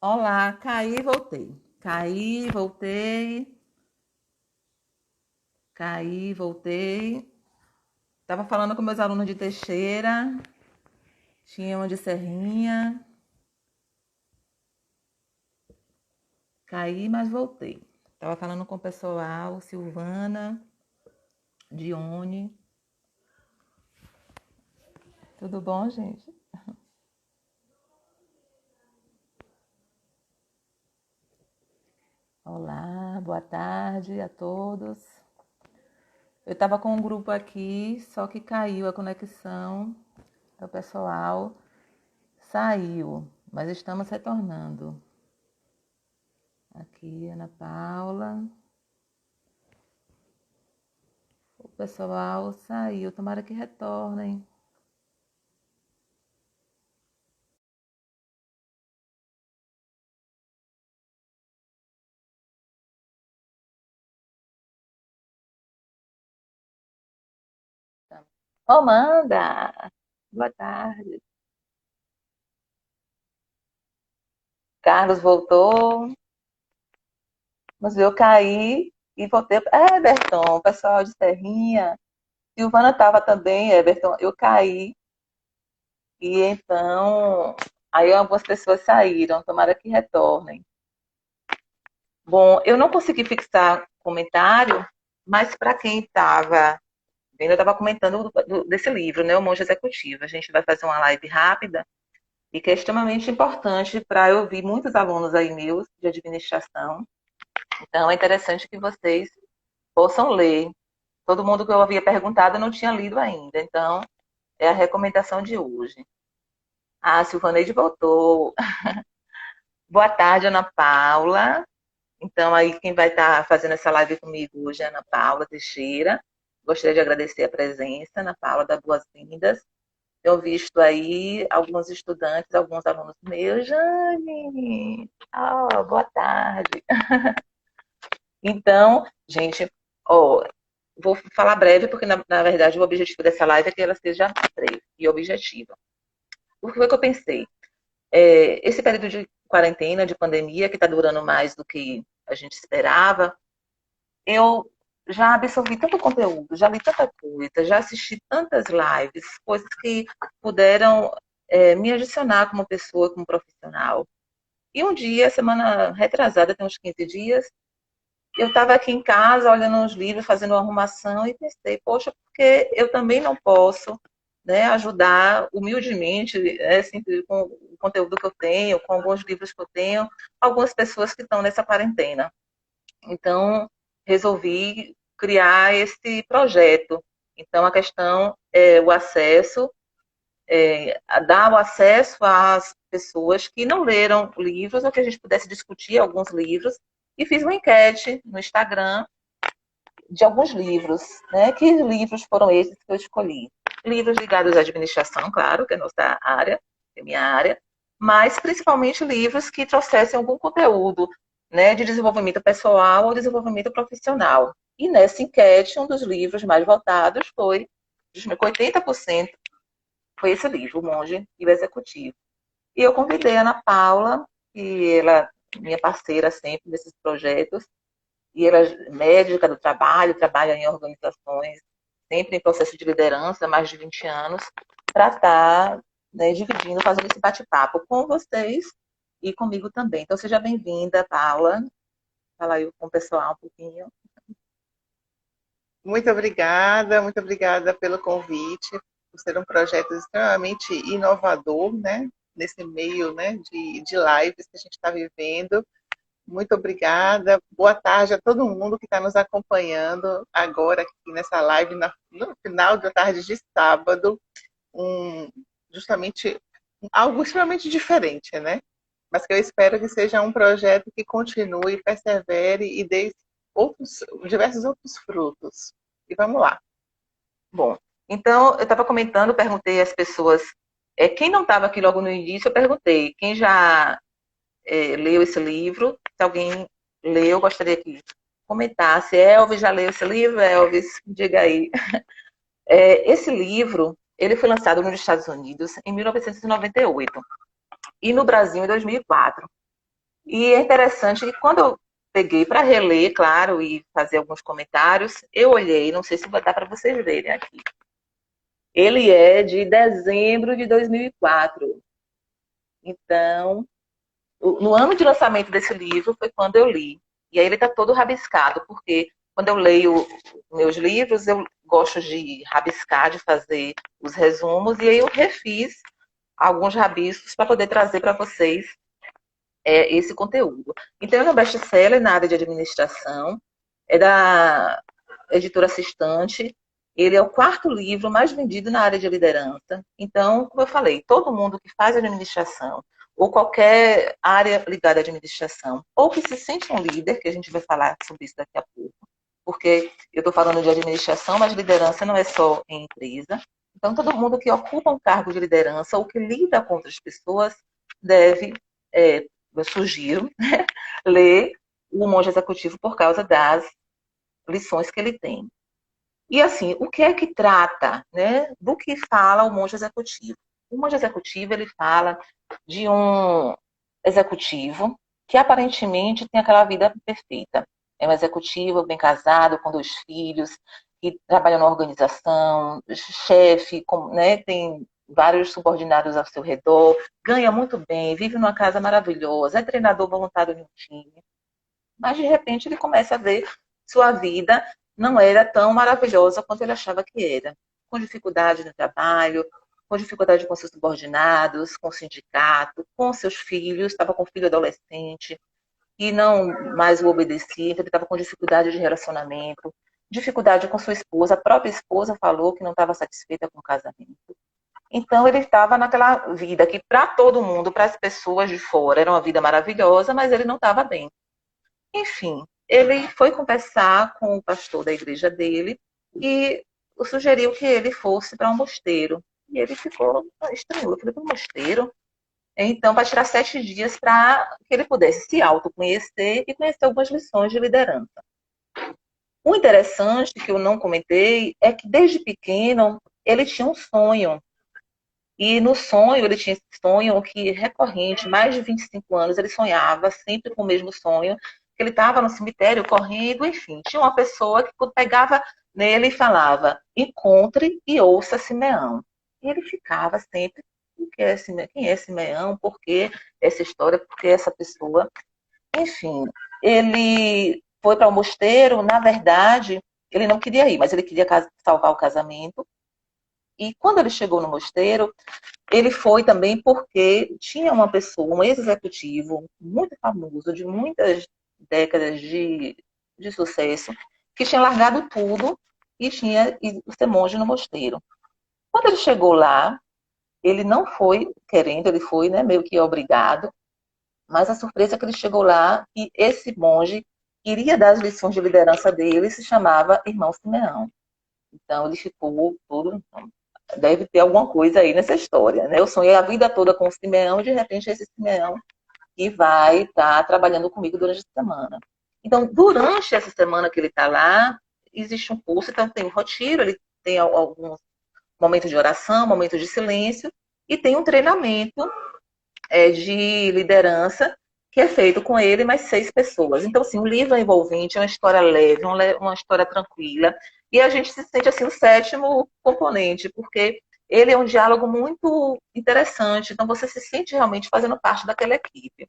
Olá, caí e voltei. Caí, voltei. Caí, voltei. Estava falando com meus alunos de Teixeira. Tinha uma de Serrinha. Caí, mas voltei. Estava falando com o pessoal, Silvana, Dione. Tudo bom, gente? Olá, boa tarde a todos. Eu estava com um grupo aqui, só que caiu a conexão do pessoal. Saiu, mas estamos retornando. Aqui, Ana Paula. O pessoal saiu, tomara que retornem. Amanda, boa tarde. Carlos voltou, mas eu caí e voltei. Everton, o pessoal de Serrinha. Silvana estava também, Everton. Eu caí e então aí algumas pessoas saíram, tomara que retornem. Bom, eu não consegui fixar comentário, mas para quem estava vendo, eu estava comentando desse livro, né, O Monge Executivo. A gente vai fazer uma live rápida e que é extremamente importante para eu ouvir muitos alunos aí meus de administração. Então, é interessante que vocês possam ler. Todo mundo que eu havia perguntado eu não tinha lido ainda. Então, é a recomendação de hoje. A Silvaneide voltou. Boa tarde, Ana Paula. Então, aí quem vai estar fazendo essa live comigo hoje é a Ana Paula Teixeira. Gostaria de agradecer a presença, Ana Paula, dar boas-vindas. Tenho visto aí alguns estudantes, alguns alunos meus. Jane, boa tarde. Então, gente, ó, vou falar breve, porque na verdade o objetivo dessa live é que ela seja breve e objetiva. O que foi que eu pensei? Esse período de quarentena, de pandemia, que está durando mais do que a gente esperava, eu já absorvi tanto conteúdo, já li tanta coisa, já assisti tantas lives, coisas que puderam me adicionar como pessoa, como profissional. E um dia, semana retrasada, tem uns 15 dias, eu estava aqui em casa olhando os livros, fazendo uma arrumação e pensei, poxa, porque eu também não posso, né, ajudar humildemente, assim, com o conteúdo que eu tenho, com alguns livros que eu tenho, algumas pessoas que estão nessa quarentena. Então, resolvi criar esse projeto. Então, a questão é o acesso, dar o acesso às pessoas que não leram livros, ou que a gente pudesse discutir alguns livros, e fiz uma enquete no Instagram de alguns livros, né? Que livros foram esses que eu escolhi? Livros ligados à administração, claro, que é a nossa área, que é a minha área, mas principalmente livros que trouxessem algum conteúdo, né, de desenvolvimento pessoal ou desenvolvimento profissional. E nessa enquete, um dos livros mais votados foi, com 80%, foi esse livro, O Monge e o Executivo. E eu convidei a Ana Paula, que ela é minha parceira sempre nesses projetos, e ela é médica do trabalho, trabalha em organizações, sempre em processo de liderança, há mais de 20 anos, para estar, né, dividindo, fazendo esse bate-papo com vocês e comigo também. Então, seja bem-vinda, Paula. Fala aí com o pessoal um pouquinho. Muito obrigada pelo convite, por ser um projeto extremamente inovador, né? Nesse meio, né, de lives que a gente está vivendo. Muito obrigada. Boa tarde a todo mundo que está nos acompanhando agora aqui nessa live, no final da tarde de sábado. Um, justamente algo extremamente diferente, né? Mas que eu espero que seja um projeto que continue, persevere e dê diversos outros frutos. E vamos lá. Bom, então, eu estava comentando, perguntei às pessoas, quem não estava aqui logo no início, eu perguntei, quem já leu esse livro? Se alguém leu, gostaria que comentasse. Elvis já leu esse livro? Elvis, diga aí. Esse livro, ele foi lançado nos Estados Unidos em 1998 e no Brasil em 2004. E é interessante que quando eu peguei para reler, claro, e fazer alguns comentários, eu olhei, não sei se vai dar para vocês verem aqui. Ele é de dezembro de 2004. Então, no ano de lançamento desse livro foi quando eu li. E aí ele está todo rabiscado, porque quando eu leio meus livros, eu gosto de rabiscar, de fazer os resumos, e aí eu refiz alguns rabiscos para poder trazer para vocês esse conteúdo. Então, é um best-seller na área de administração, é da editora Assistante, ele é o quarto livro mais vendido na área de liderança. Então, como eu falei, todo mundo que faz administração, ou qualquer área ligada à administração, ou que se sente um líder, que a gente vai falar sobre isso daqui a pouco, porque eu estou falando de administração, mas liderança não é só em empresa. Então, todo mundo que ocupa um cargo de liderança ou que lida com outras pessoas deve, eu sugiro, né, ler o Monge Executivo por causa das lições que ele tem. E assim, o que é que trata, né? Do que fala o monge executivo? O monge executivo, ele fala de um executivo que aparentemente tem aquela vida perfeita. É um executivo bem casado, com 2 filhos, que trabalha numa organização, chefe, né? Tem vários subordinados ao seu redor, ganha muito bem, vive numa casa maravilhosa, é treinador voluntário de um time. Mas de repente ele começa a ver sua vida não era tão maravilhosa quanto ele achava que era. Com dificuldade no trabalho, com dificuldade com seus subordinados, com o sindicato, com seus filhos, estava com um filho adolescente e não mais o obedecia, então ele estava com dificuldade de relacionamento, dificuldade com sua esposa, a própria esposa falou que não estava satisfeita com o casamento. Então ele estava naquela vida que para todo mundo, para as pessoas de fora, era uma vida maravilhosa, mas ele não estava bem. Enfim, ele foi conversar com o pastor da igreja dele e sugeriu que ele fosse para um mosteiro. E ele ficou estranho, eu falei, para um mosteiro? Então, para tirar 7 dias para que ele pudesse se autoconhecer e conhecer algumas lições de liderança. O interessante, que eu não comentei, é que desde pequeno ele tinha um sonho. E no sonho, ele tinha esse sonho que recorrente, mais de 25 anos, ele sonhava sempre com o mesmo sonho, que ele estava no cemitério correndo, enfim, tinha uma pessoa que pegava nele e falava, encontre e ouça Simeão. E ele ficava sempre, quem é Simeão? Por que essa história? Por que essa pessoa? Enfim, ele foi para o mosteiro, na verdade, ele não queria ir, mas ele queria salvar o casamento. E quando ele chegou no mosteiro, ele foi também porque tinha uma pessoa, um ex-executivo muito famoso, de muitas décadas de sucesso, que tinha largado tudo e tinha ido ser monge no mosteiro. Quando ele chegou lá, ele não foi querendo, ele foi, né, meio que obrigado, mas a surpresa é que ele chegou lá e esse monge iria dar as lições de liderança dele, se chamava Irmão Simeão. Então ele ficou todo, deve ter alguma coisa aí nessa história, né? Eu sonhei a vida toda com o Simeão e de repente esse Simeão que vai estar trabalhando comigo durante a semana. Então, durante essa semana que ele está lá, existe um curso, então tem um retiro, ele tem alguns momentos de oração, momentos de silêncio, e tem um treinamento de liderança que é feito com ele e mais 6 pessoas. Então, assim, o livro é envolvente, é uma história leve, uma história tranquila, e a gente se sente, assim, o sétimo componente, porque ele é um diálogo muito interessante, então você se sente realmente fazendo parte daquela equipe.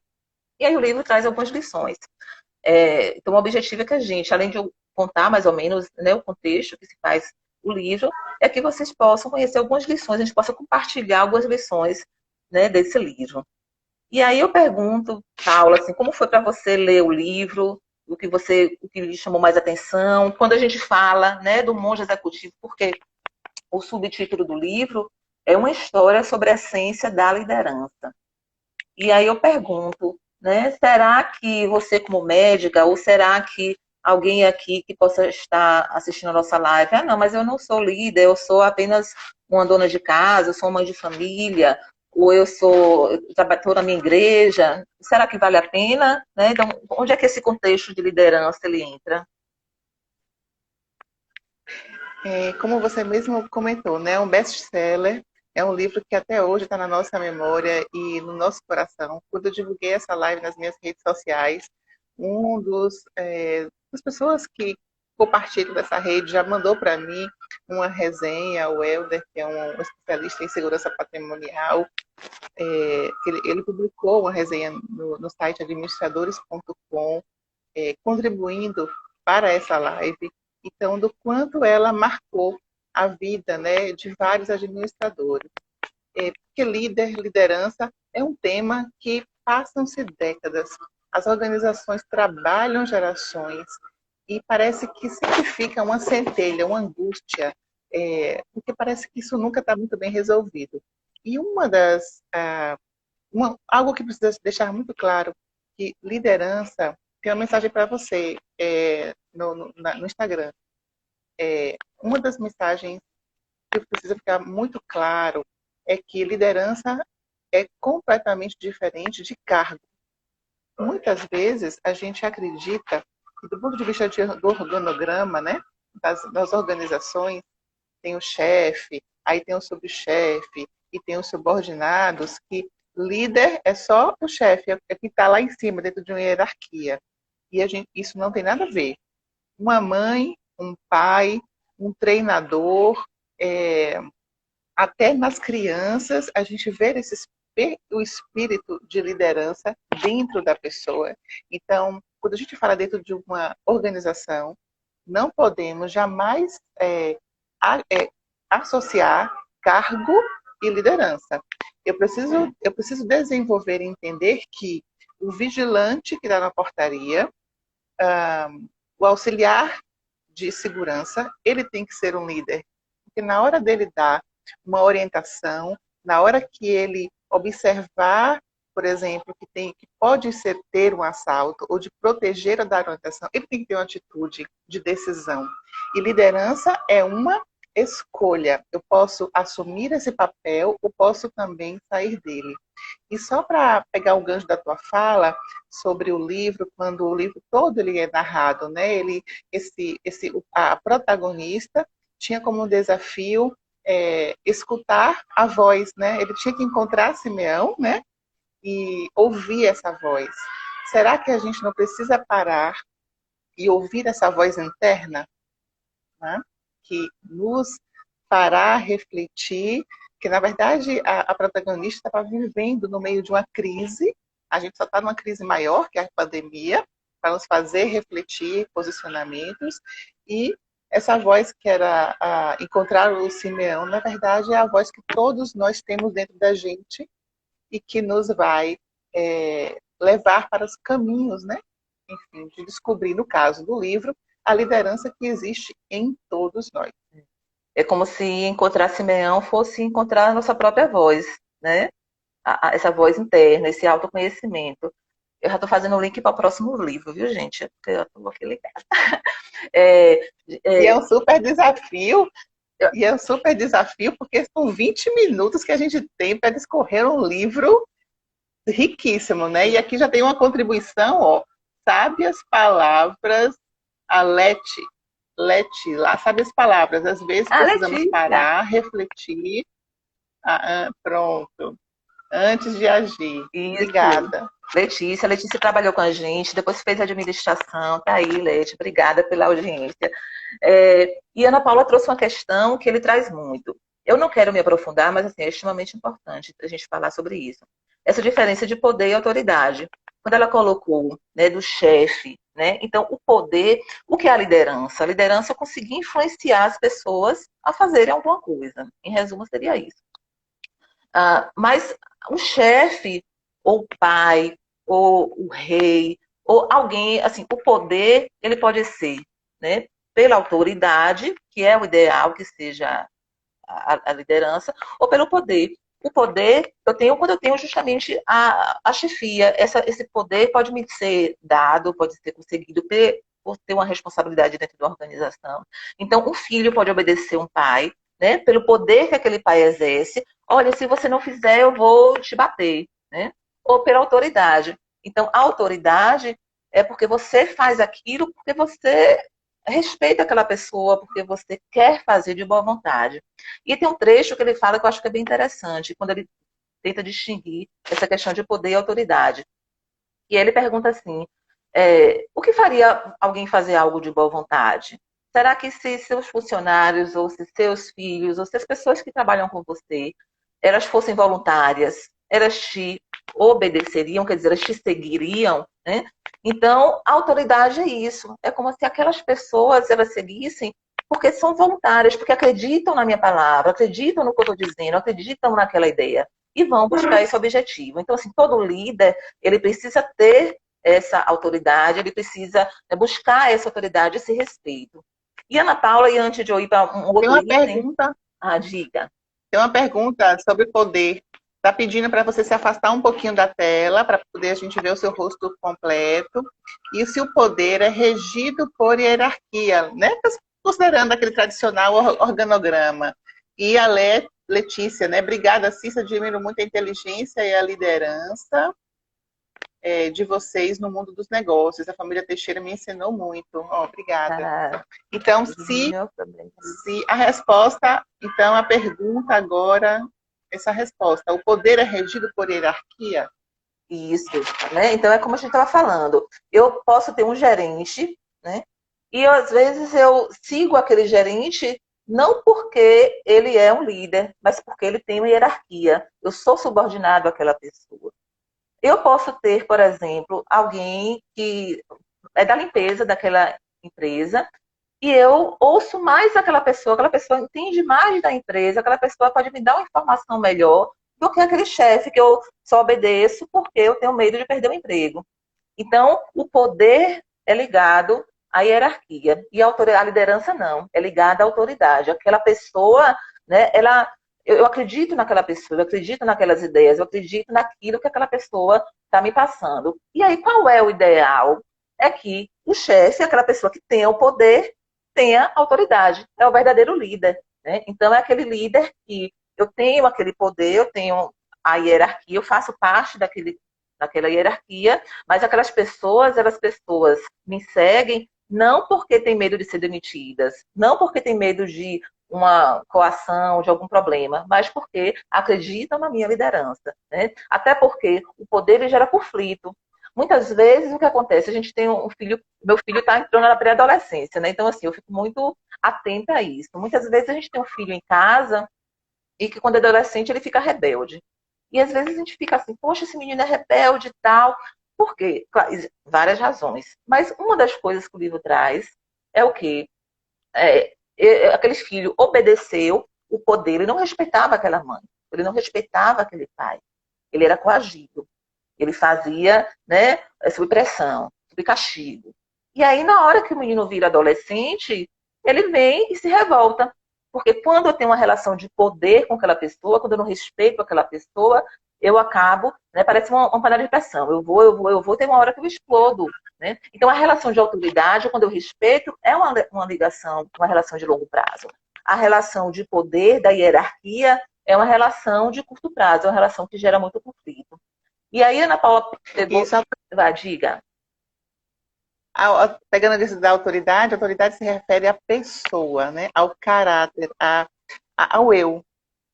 E aí o livro traz algumas lições. Então, o objetivo é que a gente, além de eu contar mais ou menos, né, o contexto que se faz o livro, é que vocês possam conhecer algumas lições, a gente possa compartilhar algumas lições, né, desse livro. E aí eu pergunto, Paula, assim, como foi para você ler o livro? O que lhe chamou mais atenção? Quando a gente fala, né, do monge executivo, porque o subtítulo do livro é uma história sobre a essência da liderança. E aí eu pergunto, né, será que você como médica, ou será que alguém aqui que possa estar assistindo a nossa live, não, mas eu não sou líder, eu sou apenas uma dona de casa, eu sou mãe de família, ou estou na minha igreja, será que vale a pena? Né? Então, onde é que esse contexto de liderança ele entra? Como você mesmo comentou, né, um best-seller, É um livro que até hoje está na nossa memória e no nosso coração. Quando eu divulguei essa live nas minhas redes sociais, um das pessoas que compartilham dessa rede já mandou para mim uma resenha, o Helder, que é um especialista em segurança patrimonial, ele publicou uma resenha no site administradores.com, contribuindo para essa live, então, do quanto ela marcou a vida, né, de vários administradores. Porque liderança é um tema que passam-se décadas, as organizações trabalham gerações e parece que sempre fica uma centelha, uma angústia, porque parece que isso nunca está muito bem resolvido. E algo que precisa deixar muito claro, que liderança, tem uma mensagem para você no Instagram. Uma das mensagens que precisa ficar muito claro é que liderança é completamente diferente de cargo. Muitas vezes a gente acredita que, do ponto de vista do organograma, né, das organizações, tem o chefe, aí tem o subchefe e tem os subordinados, que líder é só o chefe, é quem está lá em cima, dentro de uma hierarquia. E isso não tem nada a ver. Uma mãe, um pai, um treinador, até nas crianças, a gente vê o espírito de liderança dentro da pessoa. Então, quando a gente fala dentro de uma organização, não podemos jamais associar cargo e liderança. Eu preciso desenvolver e entender que o vigilante que está na portaria, o auxiliar de segurança, ele tem que ser um líder. Porque na hora dele dar uma orientação, na hora que ele observar, por exemplo, que pode ter um assalto, ou de proteger ou dar orientação, ele tem que ter uma atitude de decisão. E liderança é uma escolha. Eu posso assumir esse papel, ou posso também sair dele. E só para pegar o gancho da tua fala sobre o livro, quando o livro todo ele é narrado, né? A protagonista tinha como desafio escutar a voz, né? Ele tinha que encontrar Simeão, né? E ouvir essa voz. Será que a gente não precisa parar e ouvir essa voz interna, né? Que nos fará refletir, que na verdade a protagonista estava vivendo no meio de uma crise, a gente só está numa crise maior, que é a pandemia, para nos fazer refletir posicionamentos, e essa voz que era encontrar o Simeão, na verdade é a voz que todos nós temos dentro da gente e que nos vai levar para os caminhos, né? Enfim, de descobrir, no caso do livro, a liderança que existe em todos nós. É como se encontrar Simeão fosse encontrar a nossa própria voz, né? Essa voz interna, esse autoconhecimento. Eu já estou fazendo o link para o próximo livro, viu, gente? Porque eu estou aqui ligada. E é um super desafio. E é um super desafio, porque são 20 minutos que a gente tem para discorrer um livro riquíssimo, né? E aqui já tem uma contribuição, ó. Sábias palavras, a Leti, lá, sábias palavras. Às vezes precisamos Letícia. parar, refletir. Pronto. Antes de agir. Isso. Obrigada. Letícia trabalhou com a gente, depois fez administração, tá aí, Leti, obrigada pela audiência. E Ana Paula trouxe uma questão que ele traz muito. Eu não quero me aprofundar, mas assim, é extremamente importante a gente falar sobre isso. Essa diferença de poder e autoridade. Quando ela colocou, né, do chefe, né? Então, o poder, o que é a liderança? A liderança é conseguir influenciar as pessoas a fazerem alguma coisa. Em resumo, seria isso. Mas o chefe, ou o pai, ou o rei, ou alguém, assim, o poder, ele pode ser, né, pela autoridade, que é o ideal que seja a liderança, ou pelo poder. O poder eu tenho quando eu tenho justamente a chefia. Esse poder pode me ser dado, pode ser conseguido por ter uma responsabilidade dentro da organização. Então, um filho pode obedecer um pai, né, pelo poder que aquele pai exerce. Olha, se você não fizer, eu vou te bater, né? Ou pela autoridade. Então, a autoridade é porque você faz aquilo porque você respeita aquela pessoa porque você quer fazer de boa vontade. E tem um trecho que ele fala que eu acho que é bem interessante, quando ele tenta distinguir essa questão de poder e autoridade. E ele pergunta assim: o que faria alguém fazer algo de boa vontade? Será que se seus funcionários, ou se seus filhos, ou se as pessoas que trabalham com você, elas fossem voluntárias, elas te obedeceriam, quer dizer, elas te seguiriam, né? Então, a autoridade é isso. É como se aquelas pessoas elas seguissem porque são voluntárias, porque acreditam na minha palavra, acreditam no que eu estou dizendo, acreditam naquela ideia e vão buscar esse objetivo. Então, assim, todo líder ele precisa ter essa autoridade, ele precisa buscar essa autoridade, esse respeito. E Ana Paula, e antes de eu ir para um Tem outro uma item, pergunta, diga. tem uma pergunta sobre poder. Está pedindo para você se afastar um pouquinho da tela, para poder a gente ver o seu rosto completo. E se o poder é regido por hierarquia, né? Considerando aquele tradicional organograma. E a Letícia, né? Obrigada, Cissa, admiro muito a inteligência e a liderança de vocês no mundo dos negócios. A família Teixeira me ensinou muito. Obrigada. Então, se a resposta, então a pergunta agora, essa resposta, o poder é regido por hierarquia? Isso, né? Então é como a gente estava falando. Eu posso ter um gerente, né? E às vezes eu sigo aquele gerente não porque ele é um líder, mas porque ele tem uma hierarquia. Eu sou subordinado àquela pessoa. Eu posso ter, por exemplo, alguém que é da limpeza daquela empresa e eu ouço mais aquela pessoa entende mais da empresa, aquela pessoa pode me dar uma informação melhor do que aquele chefe que eu só obedeço porque eu tenho medo de perder o emprego. Então, o poder é ligado à hierarquia e a liderança não, é ligada à autoridade. Aquela pessoa, né, eu acredito naquela pessoa, eu acredito naquelas ideias, eu acredito naquilo que aquela pessoa está me passando. E aí, qual é o ideal? É que o chefe, aquela pessoa que tem o poder, tenha autoridade, é o verdadeiro líder. Né? Então, é aquele líder que eu tenho aquele poder, eu tenho a hierarquia, eu faço parte daquela hierarquia, mas aquelas pessoas, elas pessoas me seguem não porque têm medo de ser demitidas, não porque têm medo de uma coação, de algum problema, mas porque acreditam na minha liderança. Né? Até porque o poder ele gera conflito. Muitas vezes o que acontece, a gente tem um filho, meu filho está entrando na pré-adolescência, né? Então, assim, eu fico muito atenta a isso. Muitas vezes a gente tem um filho em casa e que quando é adolescente ele fica rebelde. E às vezes a gente fica assim, poxa, esse menino é rebelde e tal. Por quê? Claro, várias razões. Mas uma das coisas que o livro traz é o quê? Aquele filho obedeceu o poder, ele não respeitava aquela mãe, ele não respeitava aquele pai. Ele era coagido. Ele fazia, né, sob pressão, sob castigo. E aí, na hora que o menino vira adolescente, ele vem e se revolta. Porque quando eu tenho uma relação de poder com aquela pessoa, quando eu não respeito aquela pessoa, eu acabo, né, parece uma panela de pressão. Eu vou, ter uma hora que eu explodo. Né? Então, a relação de autoridade, quando eu respeito, é uma ligação, uma relação de longo prazo. A relação de poder, da hierarquia, é uma relação de curto prazo, é uma relação que gera muito conflito. E aí, Ana Paula pegou. Isso, Diga. pegando isso da autoridade, a autoridade se refere à pessoa, né? Ao caráter, ao eu.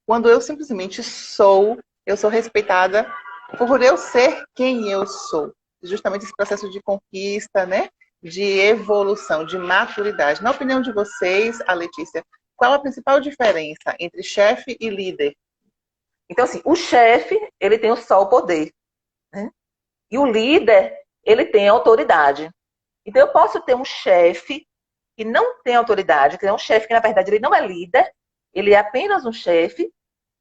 Quando eu simplesmente sou, eu sou respeitada por eu ser quem eu sou. Justamente esse processo de conquista, né? De evolução, de maturidade. Na opinião de vocês, a Letícia, qual a principal diferença entre chefe e líder? Então, assim, o chefe, ele tem só o poder. Né? E o líder, ele tem a autoridade. Então, eu posso ter um chefe que não tem autoridade, que é um chefe que, na verdade, ele não é líder, ele é apenas um chefe,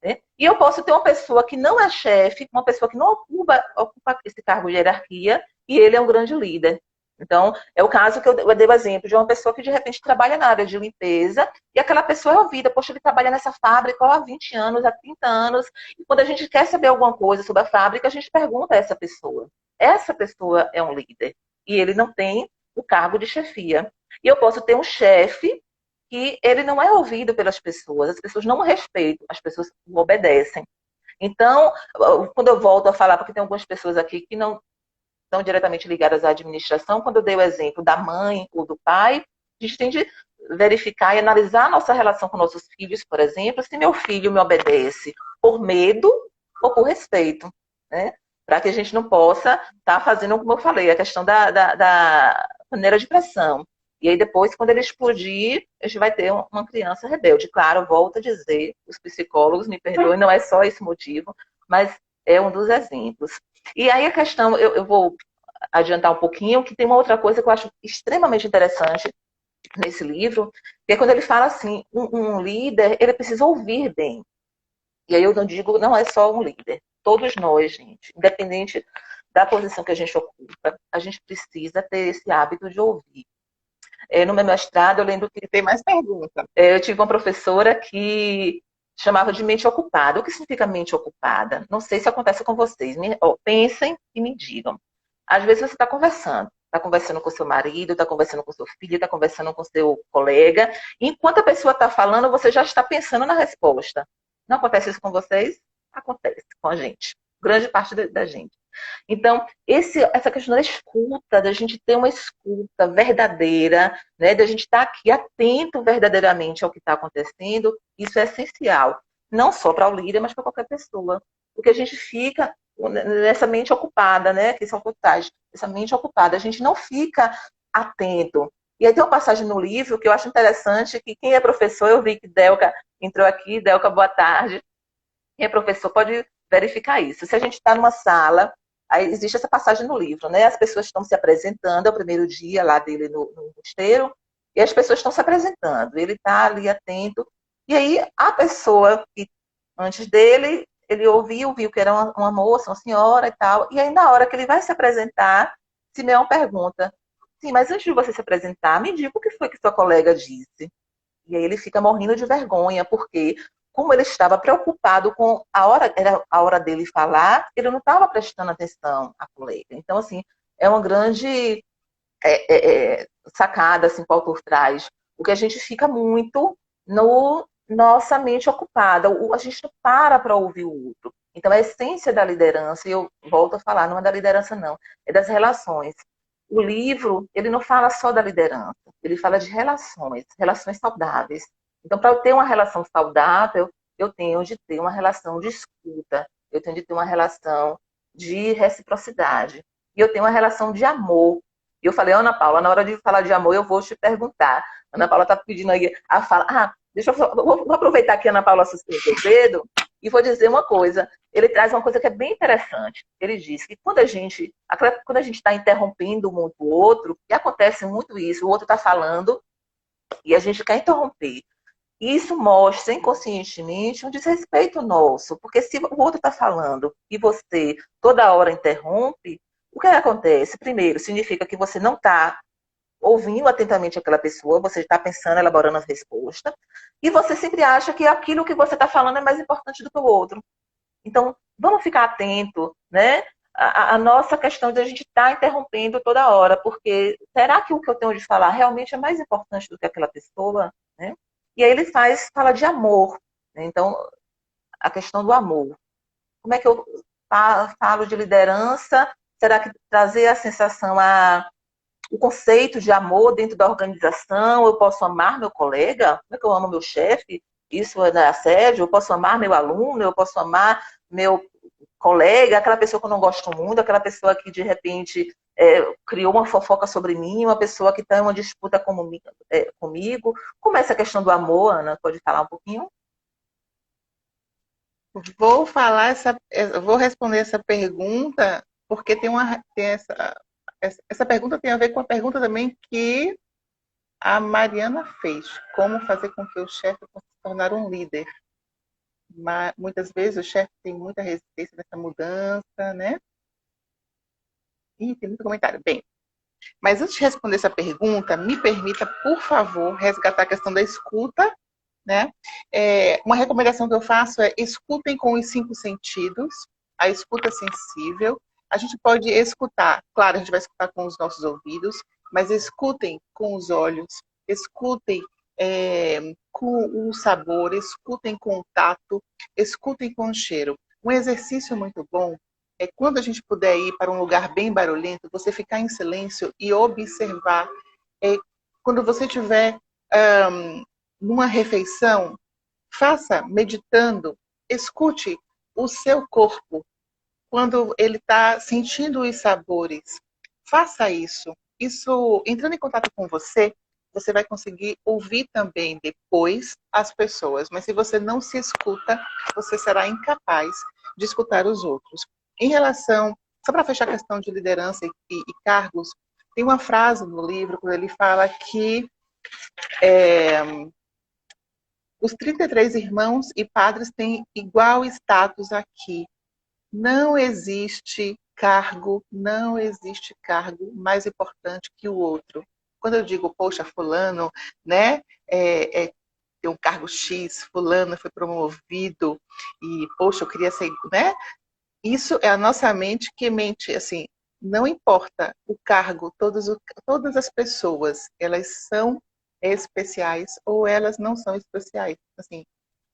né? E eu posso ter uma pessoa que não é chefe, uma pessoa que não ocupa esse cargo de hierarquia, e ele é um grande líder. Então, é o caso que eu dei o exemplo de uma pessoa que, de repente, trabalha na área de limpeza, e aquela pessoa é ouvida, poxa, ele trabalha nessa fábrica há 20 anos, há 30 anos, e quando a gente quer saber alguma coisa sobre a fábrica, a gente pergunta a essa pessoa. Essa pessoa é um líder, e ele não tem o cargo de chefia. E eu posso ter um chefe que ele não é ouvido pelas pessoas, as pessoas não o respeitam, as pessoas o obedecem. Então, quando eu volto a falar, porque tem algumas pessoas aqui que não estão diretamente ligadas à administração, quando eu dei o exemplo da mãe ou do pai, A gente tem de verificar e analisar a nossa relação com nossos filhos, por exemplo, se meu filho me obedece por medo ou por respeito, né? Para que a gente não possa estar fazendo, como eu falei, a questão da panela de pressão. E aí depois, quando ele explodir, a gente vai ter uma criança rebelde. Claro, volto a dizer, os psicólogos me perdoem, não é só esse motivo, mas é um dos exemplos. E aí a questão, eu vou adiantar um pouquinho, que tem uma outra coisa que eu acho extremamente interessante nesse livro, que é quando ele fala assim, um líder, ele precisa ouvir bem. E aí eu não digo, não é só um líder. Todos nós, gente, independente da posição que a gente ocupa, a gente precisa ter esse hábito de ouvir. No meu mestrado, eu lembro que Tem mais pergunta. eu tive uma professora que chamava de mente ocupada. O que significa mente ocupada? Não sei se acontece com vocês. Pensem e me digam. Às vezes você está conversando com seu marido, está conversando com seu filho, está conversando com seu colega. E enquanto a pessoa está falando, você já está pensando na resposta. Não acontece isso com vocês? Acontece com a gente. Grande parte da gente. Então, essa questão da escuta, da gente ter uma escuta verdadeira, né, da gente estar aqui atento verdadeiramente ao que está acontecendo, isso é essencial. Não só para o líder, mas para qualquer pessoa. Porque a gente fica nessa mente ocupada, né, que são totais, essa mente ocupada, a gente não fica atento. E aí tem uma passagem no livro que eu acho interessante, que quem é professor, eu vi que Delca entrou aqui, Delca, boa tarde. Quem é professor pode verificar isso. Se a gente está numa sala, aí existe essa passagem no livro, né? As pessoas estão se apresentando, é o primeiro dia lá dele no mosteiro, e as pessoas estão se apresentando. Ele está ali atento, e aí a pessoa que antes dele, ele viu que era uma moça, uma senhora e tal, e aí na hora que ele vai se apresentar, Simeão pergunta, sim, mas antes de você se apresentar, me diga o que foi que sua colega disse. E aí ele fica morrendo de vergonha, porque como ele estava preocupado com a hora, era a hora dele falar, ele não estava prestando atenção à colega. Então, assim, é uma grande sacada, assim, que o autor traz. O que a gente fica muito no nossa mente ocupada. A gente não para ouvir o outro. Então, a essência da liderança, e eu volto a falar, não é da liderança, não, é das relações. O livro, ele não fala só da liderança, ele fala de relações, relações saudáveis. Então, para eu ter uma relação saudável, eu tenho de ter uma relação de escuta, eu tenho de ter uma relação de reciprocidade, e eu tenho uma relação de amor. E eu falei, Ana Paula, na hora de falar de amor, eu vou te perguntar. Ana Paula está pedindo aí a fala. Deixa eu vou aproveitar que a Ana Paula assustou o seu dedo e vou dizer uma coisa. Ele traz uma coisa que é bem interessante. Ele diz que quando a gente está interrompendo muito o outro, e acontece muito isso, o outro está falando e a gente quer interromper. Isso mostra inconscientemente um desrespeito nosso, porque se o outro está falando e você toda hora interrompe, o que acontece? Primeiro, significa que você não está ouvindo atentamente aquela pessoa, você está pensando, elaborando as respostas, e você sempre acha que aquilo que você está falando é mais importante do que o outro. Então, vamos ficar atento, né? A nossa questão de a gente estar interrompendo toda hora, porque será que o que eu tenho de falar realmente é mais importante do que aquela pessoa, né? E aí ele fala de amor, né? Então, a questão do amor. Como é que eu falo de liderança? Será que trazer a sensação, o conceito de amor dentro da organização, eu posso amar meu colega? Como é que eu amo meu chefe? Isso é assédio? Eu posso amar meu aluno? Eu posso amar meu colega? Aquela pessoa que eu não gosto muito, aquela pessoa que de repente criou uma fofoca sobre mim, uma pessoa que está em uma disputa comigo. Como é essa questão do amor, Ana? Pode falar um pouquinho? Vou responder essa pergunta porque essa pergunta tem a ver com a pergunta também que a Mariana fez. Como fazer com que o chefe possa se tornar um líder? Mas, muitas vezes o chefe tem muita resistência nessa mudança, né? Ih, tem muito comentário. Bem, mas antes de responder essa pergunta, me permita, por favor, resgatar a questão da escuta, né? Uma recomendação que eu faço é escutem com os 5 sentidos, a escuta sensível. A gente pode escutar, claro, a gente vai escutar com os nossos ouvidos, mas escutem com os olhos, escutem com o sabor, escutem com o tato, escutem com o cheiro. Um exercício muito bom é quando a gente puder ir para um lugar bem barulhento, você ficar em silêncio e observar Quando você estiver numa refeição, faça meditando, escute o seu corpo quando ele está sentindo os sabores. Faça isso. Isso, entrando em contato com você, você vai conseguir ouvir também depois as pessoas. Mas se você não se escuta, você será incapaz de escutar os outros. Em relação, só para fechar a questão de liderança e cargos, tem uma frase no livro quando ele fala que os 33 irmãos e padres têm igual status aqui. Não existe cargo mais importante que o outro. Quando eu digo, poxa, fulano, né, tem um cargo X, fulano foi promovido, e, poxa, eu queria ser, né? Isso é a nossa mente que mente, assim, não importa o cargo, todas as pessoas, elas são especiais ou elas não são especiais. Assim,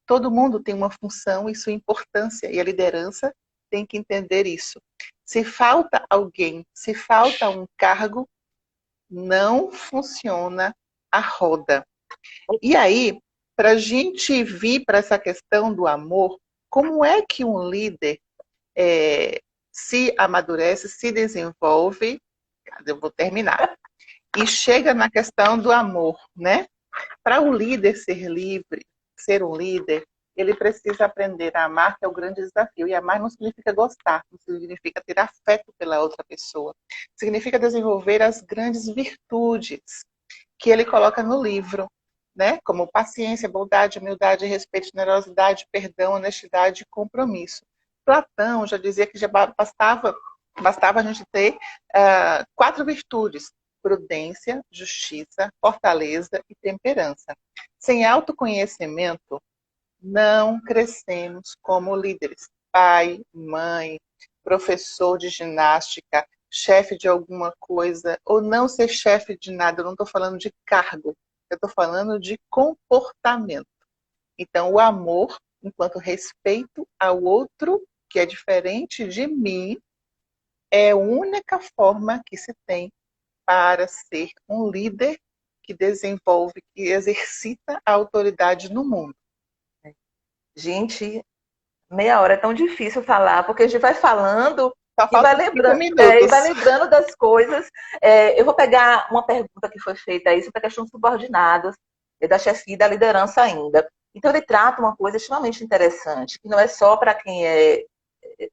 todo mundo tem uma função e sua importância, e a liderança tem que entender isso. Se falta alguém, se falta um cargo, não funciona a roda. E aí, para a gente vir para essa questão do amor, como é que um líder se amadurece, se desenvolve, eu vou terminar, e chega na questão do amor, né? Para o líder ser livre, ser um líder, ele precisa aprender a amar, que é o grande desafio. E amar não significa gostar, não significa ter afeto pela outra pessoa. Significa desenvolver as grandes virtudes que ele coloca no livro, né? Como paciência, bondade, humildade, respeito, generosidade, perdão, honestidade e compromisso. Platão já dizia que já bastava a gente ter 4 virtudes: prudência, justiça, fortaleza e temperança. Sem autoconhecimento, não crescemos como líderes. Pai, mãe, professor de ginástica, chefe de alguma coisa, ou não ser chefe de nada, eu não estou falando de cargo, eu estou falando de comportamento. Então, o amor, enquanto respeito ao outro, que é diferente de mim, é a única forma que se tem para ser um líder que desenvolve, que exercita a autoridade no mundo. Gente, meia hora é tão difícil falar, porque a gente vai falando Só e vai falta 5 lembrando, e minutos. vai lembrando das coisas. Eu vou pegar uma pergunta que foi feita aí sobre a questão dos subordinados, da chefia e da liderança ainda. Então, ele trata uma coisa extremamente interessante, que não é só para quem é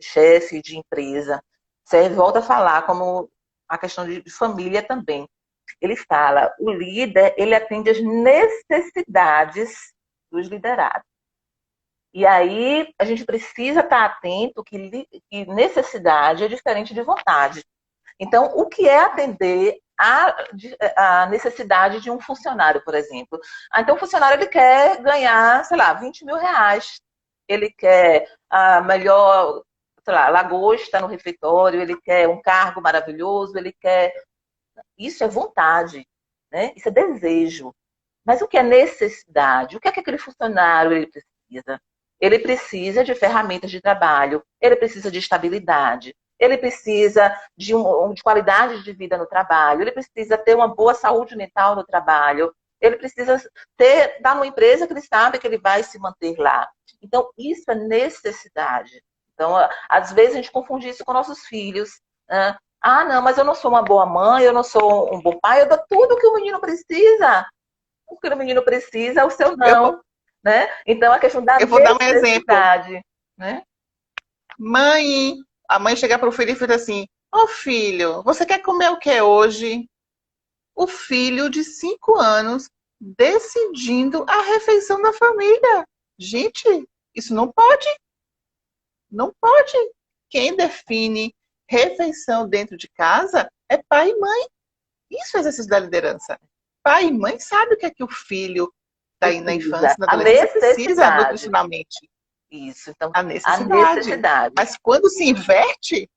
chefe de empresa, serve, volta a falar, como a questão de família também. Ele fala, o líder, ele atende às necessidades dos liderados. E aí a gente precisa estar atento que necessidade é diferente de vontade. Então, o que é atender a necessidade de um funcionário, por exemplo? Então, o funcionário ele quer ganhar, sei lá, 20 mil reais. Ele quer a melhor, sei lá, lagosta no refeitório, ele quer um cargo maravilhoso, ele quer... Isso é vontade, né? Isso é desejo. Mas o que é necessidade? O que é que aquele funcionário ele precisa? Ele precisa de ferramentas de trabalho, ele precisa de estabilidade, ele precisa de qualidade de vida no trabalho, ele precisa ter uma boa saúde mental no trabalho, ele precisa estar numa empresa que ele sabe que ele vai se manter lá. Então, isso é necessidade. Então, às vezes a gente confunde isso com nossos filhos. Né? Ah, não, mas eu não sou uma boa mãe, eu não sou um bom pai, eu dou tudo que o menino precisa. O que o menino precisa é o seu não. Né? Então, a questão da eu vou dar um exemplo. Né? Mãe, a mãe chega para o filho e fala assim, ô filho, você quer comer o que hoje? O filho de 5 anos decidindo a refeição da família. Gente, isso não pode. Não pode. Quem define refeição dentro de casa é pai e mãe. Isso é exercício da liderança. Pai e mãe sabem o que é que o filho está aí na infância, na adolescência, precisa nutricionalmente. Isso, então, a necessidade. Mas quando se inverte,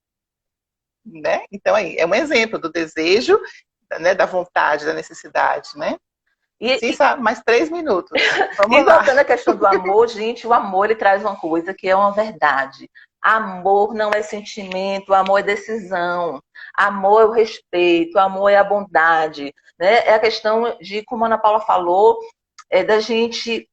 né? Então aí, é um exemplo do desejo, né, da vontade, da necessidade, né? Mais 3 minutos. Vamos e lá. voltando à questão do amor, gente, o amor ele traz uma coisa que é uma verdade. Amor não é sentimento, amor é decisão. Amor é o respeito, amor é a bondade. Né? É a questão de, como a Ana Paula falou, da gente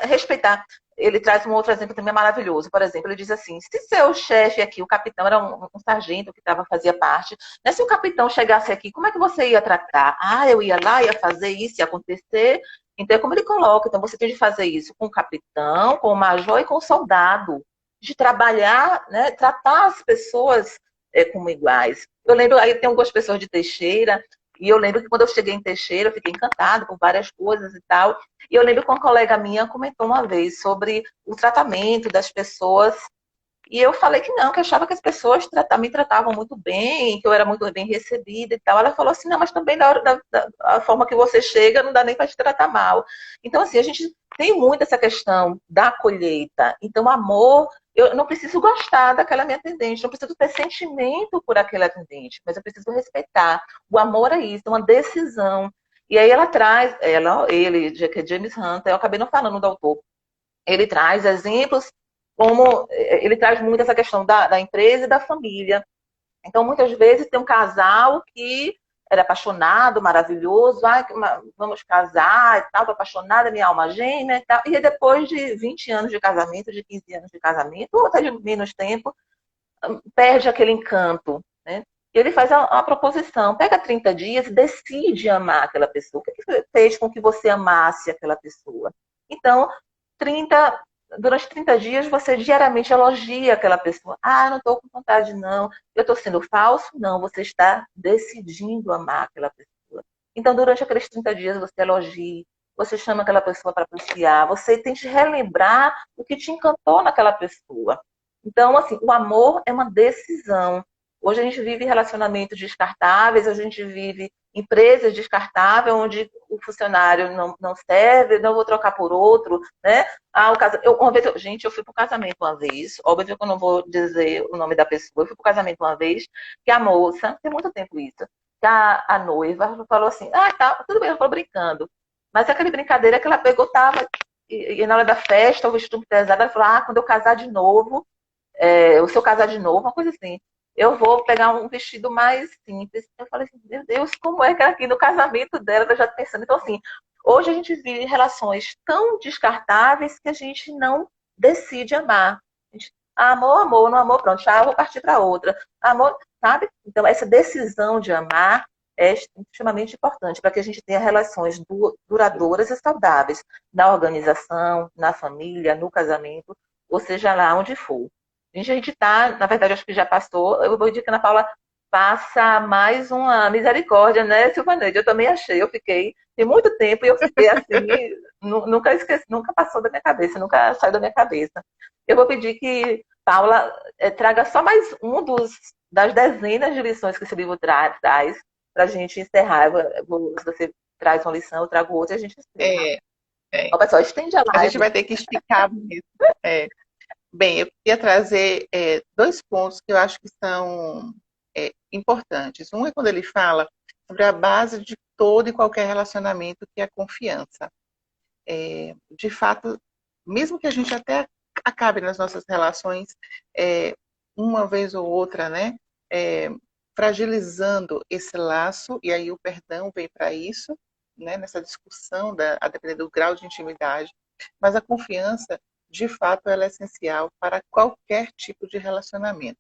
respeitar. Ele traz um outro exemplo também maravilhoso. Por exemplo, ele diz assim: se seu chefe aqui, o capitão, era um sargento que fazia parte, né? Se o capitão chegasse aqui, como é que você ia tratar? Ah, eu ia lá, ia fazer isso, ia acontecer. Então, é como ele coloca: então você tem de fazer isso com o capitão, com o major e com o soldado. De trabalhar, né? Tratar as pessoas como iguais. Eu lembro, aí tem algumas pessoas de Teixeira, e eu lembro que quando eu cheguei em Teixeira, eu fiquei encantada por várias coisas e tal. E eu lembro que uma colega minha comentou uma vez sobre o tratamento das pessoas. E eu falei que não, que achava que as pessoas me tratavam muito bem, que eu era muito bem recebida e tal. Ela falou assim: não, mas também na hora da forma que você chega, não dá nem para te tratar mal. Então, assim, a gente tem muito essa questão da colheita. Então, amor, eu não preciso gostar daquela minha atendente, não preciso ter sentimento por aquele atendente, mas eu preciso respeitar. O amor é isso, é uma decisão. E aí ela traz, ele, que é James Hunter, eu acabei não falando do autor, ele traz exemplos como ele traz muito essa questão da empresa e da família. Então, muitas vezes tem um casal que era apaixonado, maravilhoso, vamos casar e tal, tô apaixonada, minha alma gêmea e tal. E depois de 20 anos de casamento, de 15 anos de casamento, ou até de menos tempo, perde aquele encanto, né? E ele faz a proposição: pega 30 dias e decide amar aquela pessoa. O que fez com que você amasse aquela pessoa? Então, 30, durante 30 dias, você diariamente elogia aquela pessoa. Ah, não estou com vontade, não. Eu estou sendo falso? Não, você está decidindo amar aquela pessoa. Então, durante aqueles 30 dias, você elogia, você chama aquela pessoa para passear, você tente relembrar o que te encantou naquela pessoa. Então, assim, o amor é uma decisão. Hoje a gente vive relacionamentos descartáveis, hoje a gente vive empresas descartáveis, onde o funcionário não serve, não vou trocar por outro, né? Gente, eu fui para o casamento uma vez, óbvio que eu não vou dizer o nome da pessoa, eu fui para o casamento uma vez, que a moça, tem muito tempo isso, que a noiva falou assim: ah, tá, tudo bem, eu estou brincando. Mas aquela brincadeira que ela pegou, tava, e na hora da festa, o vestido pesado, ela falou: ah, quando eu casar de novo, se eu casar de novo, uma coisa assim, eu vou pegar um vestido mais simples. Eu falei assim: meu Deus, como é que era aqui no casamento dela, eu já pensando. Então, assim, hoje a gente vive relações tão descartáveis que a gente não decide amar. A gente, amor, amor, não amor, pronto, já vou partir para outra. Amor, sabe? Então, essa decisão de amar é extremamente importante para que a gente tenha relações duradouras e saudáveis na organização, na família, no casamento, ou seja lá onde for. A gente está, na verdade, acho que já passou. Eu vou dizer que a Ana Paula passa mais uma misericórdia, né, Silvaneide? Eu também achei, eu fiquei, tem muito tempo e eu fiquei assim, nunca esqueci, nunca passou da minha cabeça, nunca saiu da minha cabeça. Eu vou pedir que Paula traga só mais das dezenas de lições que esse livro traz para a gente encerrar. Se você traz uma lição, eu trago outra e a gente encerra. É, é. Ó, pessoal, estende a A gente live. vai ter que esticar mesmo. É. Bem, eu queria trazer dois pontos que eu acho que são importantes. Um é quando ele fala sobre a base de todo e qualquer relacionamento, que é a confiança. De fato, mesmo que a gente até acabe nas nossas relações uma vez ou outra, né, fragilizando esse laço, e aí o perdão vem para isso, né, nessa discussão, a depender do grau de intimidade, mas a confiança, de fato, ela é essencial para qualquer tipo de relacionamento.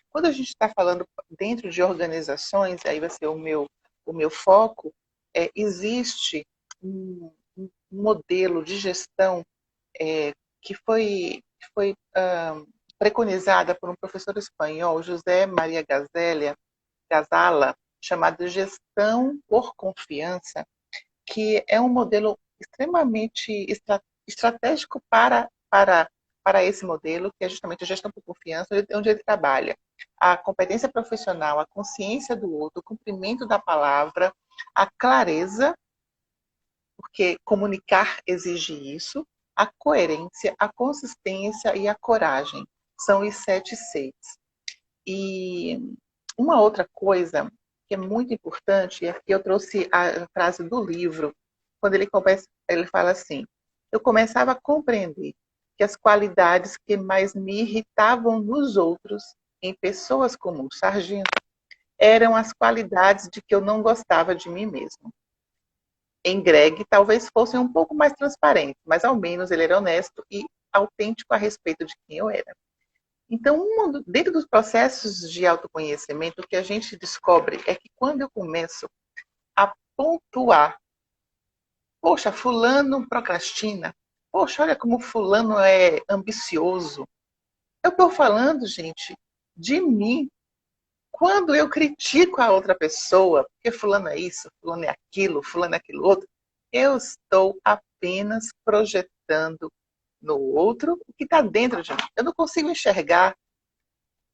Quando a gente está falando dentro de organizações, aí vai ser o meu foco, existe um modelo de gestão que foi preconizada por um professor espanhol, José Maria Gazala, chamado Gestão por Confiança, que é um modelo extremamente estratégico para esse modelo, que é justamente a gestão por confiança, onde ele trabalha a competência profissional, a consciência do outro, o cumprimento da palavra, a clareza, porque comunicar exige isso, a coerência, a consistência e a coragem. São os 7 Cs. E uma outra coisa que é muito importante, e aqui eu trouxe a frase do livro, quando ele fala assim: eu começava a compreender que as qualidades que mais me irritavam nos outros, em pessoas como o sargento, eram as qualidades de que eu não gostava de mim mesmo. Em Greg, talvez fossem um pouco mais transparentes, mas ao menos ele era honesto e autêntico a respeito de quem eu era. Então, dentro dos processos de autoconhecimento, o que a gente descobre é que quando eu começo a pontuar, poxa, fulano procrastina, poxa, olha como fulano é ambicioso. Eu estou falando, gente, de mim. Quando eu critico a outra pessoa, porque fulano é isso, fulano é aquilo outro, eu estou apenas projetando no outro o que está dentro de mim. Eu não consigo enxergar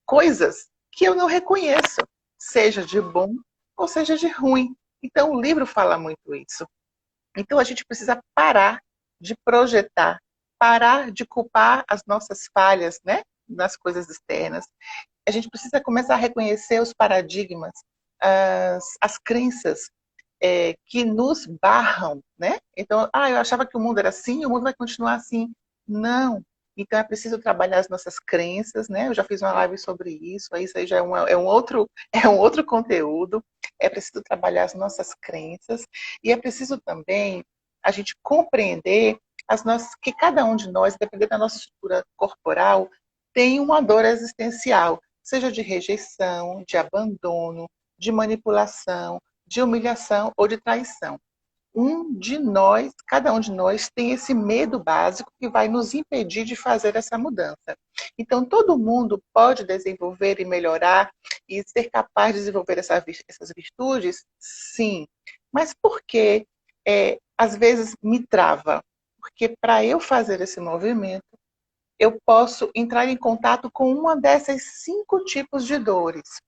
coisas que eu não reconheço, seja de bom ou seja de ruim. Então, o livro fala muito isso. Então, a gente precisa parar de projetar, parar de culpar as nossas falhas, né, nas coisas externas. A gente precisa começar a reconhecer os paradigmas, as crenças que nos barram, né? Então, eu achava que o mundo era assim, o mundo vai continuar assim. Não. Então, é preciso trabalhar as nossas crenças, né? Eu já fiz uma live sobre isso, aí já é um outro conteúdo. É preciso trabalhar as nossas crenças e é preciso também a gente compreender que cada um de nós, dependendo da nossa estrutura corporal, tem uma dor existencial, seja de rejeição, de abandono, de manipulação, de humilhação ou de traição. Cada um de nós tem esse medo básico que vai nos impedir de fazer essa mudança. Então, todo mundo pode desenvolver e melhorar e ser capaz de desenvolver essas virtudes? Sim. Mas por que, às vezes, me trava? Porque para eu fazer esse movimento, eu posso entrar em contato com uma dessas 5 tipos de dores.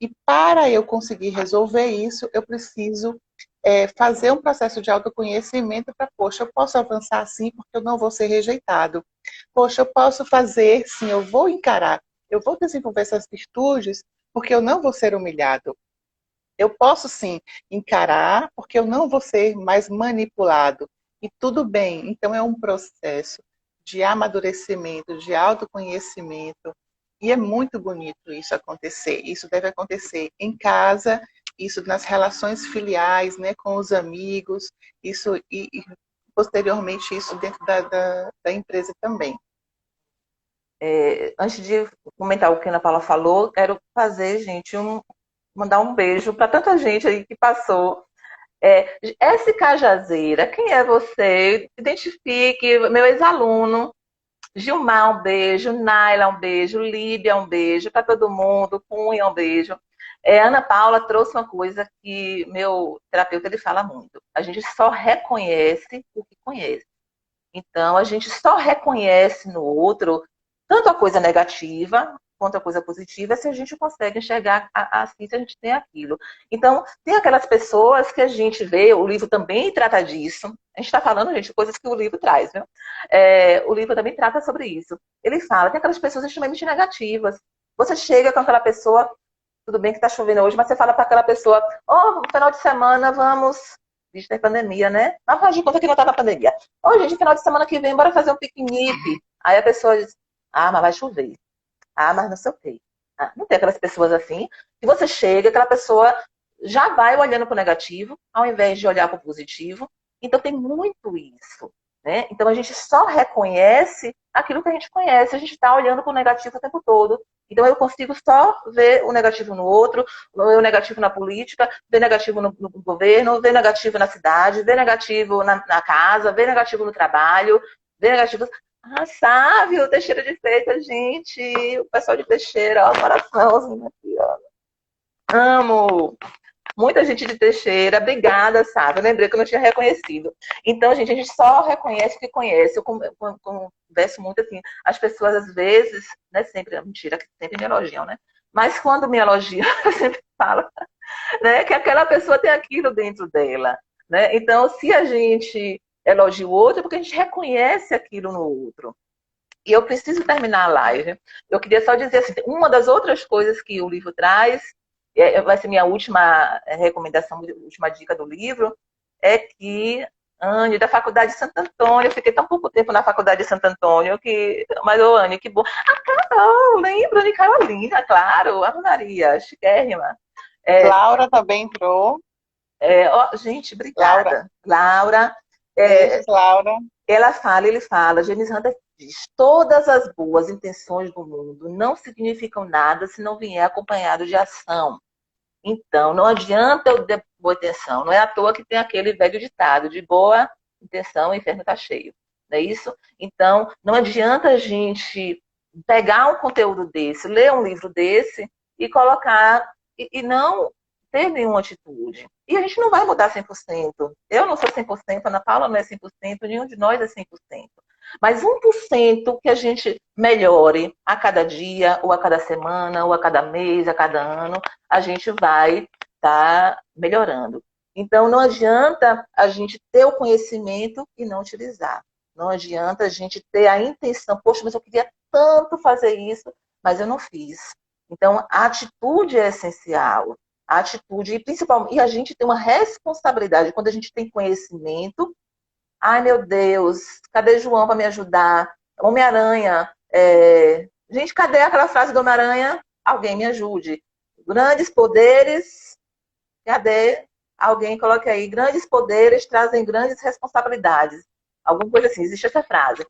E para eu conseguir resolver isso, eu preciso fazer um processo de autoconhecimento para, poxa, eu posso avançar assim porque eu não vou ser rejeitado. Poxa, eu posso fazer, sim, eu vou encarar, eu vou desenvolver essas virtudes porque eu não vou ser humilhado. Eu posso, sim, encarar porque eu não vou ser mais manipulado. E tudo bem, então é um processo de amadurecimento, de autoconhecimento, e é muito bonito isso acontecer. Isso deve acontecer em casa, isso nas relações filiais, né, com os amigos, isso e posteriormente isso dentro da empresa também. Antes de comentar o que a Ana Paula falou, quero fazer, gente, mandar um beijo para tanta gente aí que passou. S. Cajazeira, quem é você? Identifique, meu ex-aluno. Gilmar, um beijo. Naila, um beijo. Líbia, um beijo. Para todo mundo. Cunha, um beijo. Ana Paula trouxe uma coisa que meu terapeuta ele fala muito. A gente só reconhece o que conhece. Então, a gente só reconhece no outro tanto a coisa negativa quanto a coisa positiva se a gente consegue enxergar assim, se a gente tem aquilo. Então, tem aquelas pessoas que a gente vê, o livro também trata disso. A gente está falando, gente, de coisas que o livro traz, viu? O livro também trata sobre isso. Ele fala, tem aquelas pessoas extremamente negativas. Você chega com aquela pessoa, tudo bem que está chovendo hoje, mas você fala para aquela pessoa, no final de semana vamos... Vixe, tem pandemia, né? Mas faz de conta que não tá na pandemia. Gente, final de semana que vem, bora fazer um piquenique. Aí a pessoa diz, mas vai chover. Mas não sei o quê. Não tem aquelas pessoas assim. Que você chega, aquela pessoa já vai olhando para o negativo, ao invés de olhar para o positivo. Então tem muito isso. Né? Então a gente só reconhece aquilo que a gente conhece. A gente está olhando para o negativo o tempo todo. Então eu consigo só ver o negativo no outro, ver o negativo na política, ver negativo no governo, ver negativo na cidade, ver negativo na casa, ver negativo no trabalho, ver negativo... Sávio, Teixeira de Freitas, gente, o pessoal de Teixeira, ó, coraçãozinho aqui, ó. Amo! Muita gente de Teixeira, obrigada, Sávio. Eu lembrei que eu não tinha reconhecido. Então, gente, a gente só reconhece o que conhece. Eu converso muito assim, as pessoas às vezes, né, sempre, mentira, que sempre me elogiam, né? Mas quando me elogiam, eu sempre falo, né, que aquela pessoa tem aquilo dentro dela, né? Então, se a gente elogia o outro, é porque a gente reconhece aquilo no outro. E eu preciso terminar a live. Eu queria só dizer assim, uma das outras coisas que o livro traz, vai ser minha última recomendação, última dica do livro, é que Anne, da Faculdade de Santo Antônio. Eu fiquei tão pouco tempo na Faculdade de Santo Antônio que. Mas, ô, Anne, que bom. Ah, Carol, lembro de Carolina, claro. Ave Maria, chiquérrima. É, Laura também entrou. ó, gente, Laura, obrigada. Laura, é, beijos, Laura. ele fala, James Hunter diz, todas as boas intenções do mundo não significam nada se não vier acompanhado de ação. Então, não adianta eu ter boa intenção. Não é à toa que tem aquele velho ditado, de boa intenção, o inferno está cheio. Não é isso? Então, não adianta a gente pegar um conteúdo desse, ler um livro desse e colocar, e não ter nenhuma atitude. E a gente não vai mudar 100%. Eu não sou 100%, a Ana Paula não é 100%, nenhum de nós é 100%. Mas 1% que a gente melhore a cada dia, ou a cada semana, ou a cada mês, a cada ano, a gente vai estar melhorando. Então, não adianta a gente ter o conhecimento e não utilizar. Não adianta a gente ter a intenção, poxa, mas eu queria tanto fazer isso, mas eu não fiz. Então, a atitude é essencial. A atitude, e principalmente, e a gente tem uma responsabilidade quando a gente tem conhecimento. Ai, meu Deus, cadê João para me ajudar? Homem-Aranha. Gente, cadê aquela frase do Homem-Aranha? Alguém me ajude. Grandes poderes, cadê? Alguém coloque aí. Grandes poderes trazem grandes responsabilidades. Alguma coisa assim, existe essa frase.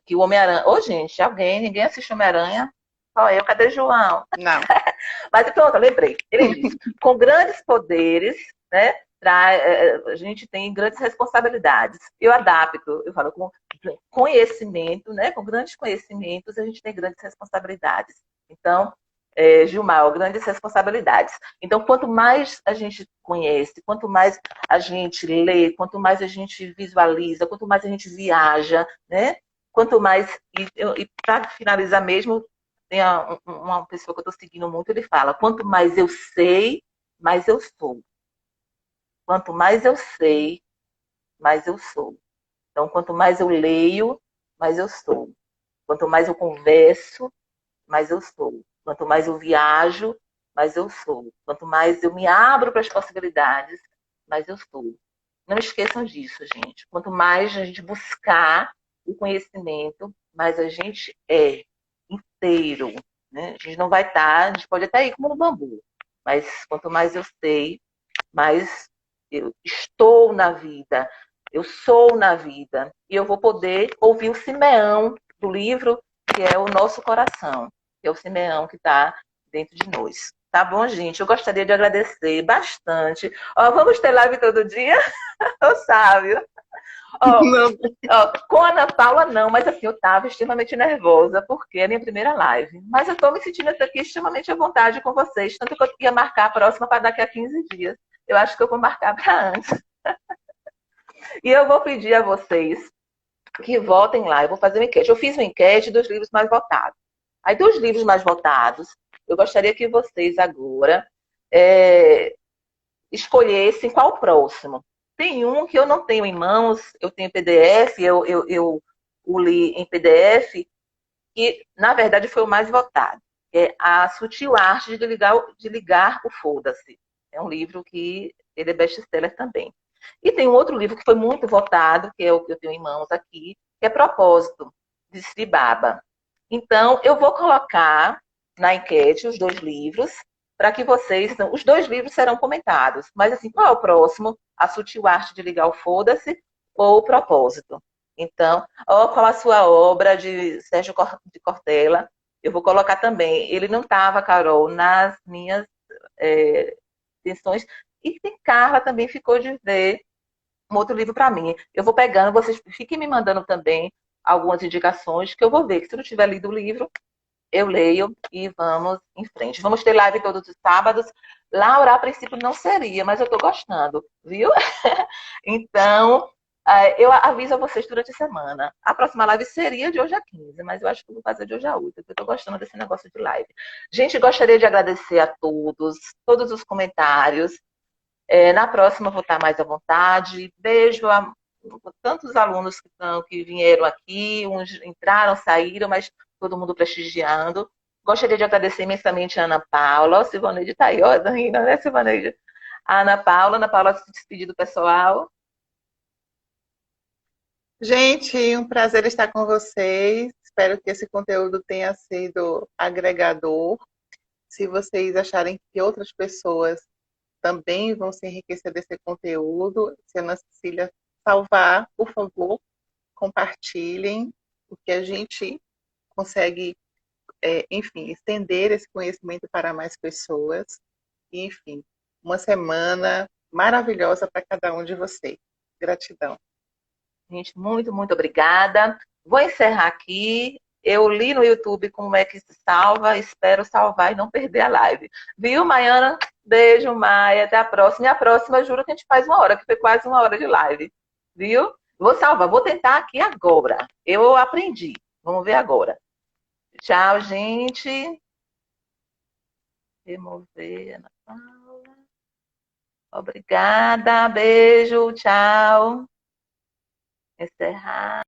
Que o Homem-Aranha. Ô, gente, ninguém assiste Homem-Aranha? Só eu, cadê João? Não. Mas pronto, eu lembrei. Ele disse, com grandes poderes, né, a gente tem grandes responsabilidades. Eu adapto, eu falo, com conhecimento, né, com grandes conhecimentos, a gente tem grandes responsabilidades. Então, Gilmar, grandes responsabilidades. Então, quanto mais a gente conhece, quanto mais a gente lê, quanto mais a gente visualiza, quanto mais a gente viaja, né? Quanto mais. E para finalizar mesmo, tem uma pessoa que eu estou seguindo muito, ele fala: quanto mais eu sei, mais eu sou. Quanto mais eu sei, mais eu sou. Então, quanto mais eu leio, mais eu sou. Quanto mais eu converso, mais eu sou. Quanto mais eu viajo, mais eu sou. Quanto mais eu me abro para as possibilidades, mais eu sou. Não esqueçam disso, gente. Quanto mais a gente buscar o conhecimento, mais a gente é inteiro. Né? A gente não vai estar, a gente pode até ir como no bambu, mas quanto mais eu sei, mais eu estou na vida, eu sou na vida. E eu vou poder ouvir o Simeão do livro, que é o nosso coração, que é o Simeão que está dentro de nós. Tá bom, gente? Eu gostaria de agradecer bastante. Ó, vamos ter live todo dia? Eu sábio. Ó, com a Ana Paula, não, mas assim, eu estava extremamente nervosa, porque é a minha primeira live. Mas eu estou me sentindo aqui extremamente à vontade com vocês, tanto que eu ia marcar a próxima para daqui a 15 dias. Eu acho que eu vou marcar para antes. E eu vou pedir a vocês que votem lá. Eu vou fazer uma enquete. Eu fiz uma enquete dos livros mais votados. Aí, dos livros mais votados, eu gostaria que vocês agora escolhessem qual o próximo. Tem um que eu não tenho em mãos, eu tenho PDF, eu o li em PDF, que na verdade foi o mais votado. É A Sutil Arte de Ligar o Foda-se. É um livro que ele é best-seller também. E tem um outro livro que foi muito votado, que é o que eu tenho em mãos aqui, que é Propósito, de Sri Baba. Então, eu vou colocar na enquete os dois livros, para que vocês. Os dois livros serão comentados. Mas, assim, qual é o próximo? A Sutil Arte de Ligar o Foda-se ou o Propósito? Então, qual a sua obra de Sérgio de Cortella? Eu vou colocar também. Ele não estava, Carol, nas minhas intenções. E tem Carla também ficou de ver um outro livro para mim. Eu vou pegando, vocês fiquem me mandando também algumas indicações que eu vou ver. Que se eu não tiver lido o livro, eu leio e vamos em frente. Vamos ter live todos os sábados. Laura, a princípio, não seria, mas eu estou gostando, viu? Então, eu aviso a vocês durante a semana. A próxima live seria de hoje a 15, mas eu acho que eu vou fazer de hoje a 8, porque eu estou gostando desse negócio de live. Gente, gostaria de agradecer a todos os comentários. Na próxima eu vou estar mais à vontade. Beijo a tantos alunos que vieram aqui, uns entraram, saíram, mas todo mundo prestigiando. Gostaria de agradecer imensamente a Ana Paula. A Silvaneide está aí, ó, rindo, né, Silvaneide? A Ana Paula se despedir do pessoal. Gente, um prazer estar com vocês. Espero que esse conteúdo tenha sido agregador. Se vocês acharem que outras pessoas também vão se enriquecer desse conteúdo, se a Ana Cecília salvar, por favor, compartilhem, porque a gente consegue, enfim, estender esse conhecimento para mais pessoas. E, enfim, uma semana maravilhosa para cada um de vocês. Gratidão. Gente, muito, muito obrigada. Vou encerrar aqui. Eu li no YouTube como é que se salva. Espero salvar e não perder a live. Viu, Maiana? Beijo, Maia. Até a próxima. E a próxima, juro que a gente faz uma hora, que foi quase uma hora de live. Viu? Vou salvar. Vou tentar aqui agora. Eu aprendi. Vamos ver agora. Tchau, gente. Remover, Ana Paula. Obrigada. Beijo. Tchau. Encerrar.